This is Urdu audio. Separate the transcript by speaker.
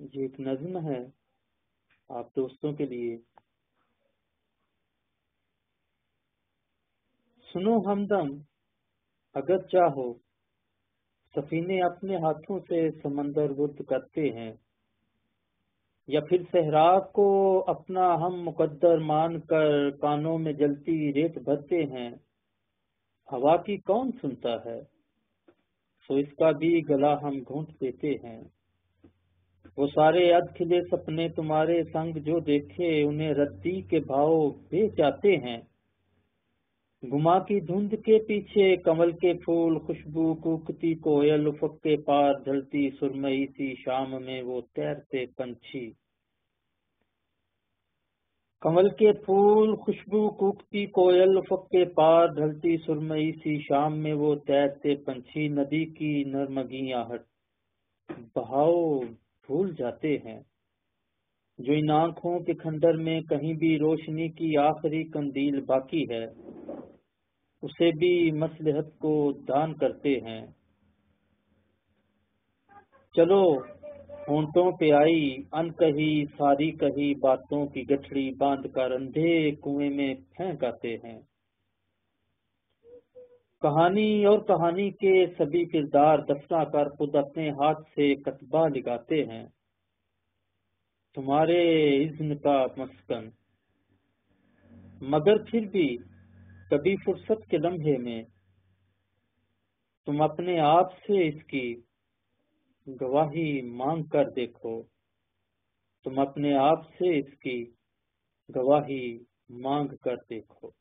Speaker 1: یہ ایک نظم ہے آپ دوستوں کے لیے۔ سنو ہمدم اگر چاہو، سفینے اپنے ہاتھوں سے سمندر گرد کرتے ہیں، یا پھر صحرا کو اپنا ہم مقدر مان کر کانوں میں جلتی ریت بھرتے ہیں۔ ہوا کی کون سنتا ہے، سو اس کا بھی گلا ہم گھونٹ دیتے ہیں۔ وہ سارے اد کھلے سپنے تمہارے سنگ جو دیکھے، انہیں ردی کے بھاؤ بیچ جاتے ہیں۔ گما کی دھند کے پیچھے کمل کے پھول، خوشبو کوکتی کوئل، افق کے پار ڈھلتی سرمئی سی شام میں وہ تیرتے پنچھی۔ کمل کے پھول، خوشبو کوکتی کوئل، افق کے پار ڈھلتی سرمئی سی شام میں وہ تیرتے پنچھی۔ ندی کی نرمگی آہٹ بہاؤ بھول جاتے ہیں، جو ان آنکھوں کے کھنڈر میں کہیں بھی روشنی کی آخری قندیل باقی ہے، اسے بھی مصلحت کو دان کرتے ہیں۔ چلو ہونٹوں پہ آئی ان کہی ساری کہی باتوں کی گٹھڑی باندھ کر اندھے کنویں میں پھینک آتے ہیں۔ کہانی اور کہانی کے سبھی کردار دفنا کر خود اپنے ہاتھ سے کتبہ لگاتے ہیں۔ تمہارے اذن کا مسکن، مگر پھر بھی کبھی فرصت کے لمحے میں تم اپنے آپ سے اس کی گواہی مانگ کر دیکھو۔ تم اپنے آپ سے اس کی گواہی مانگ کر دیکھو۔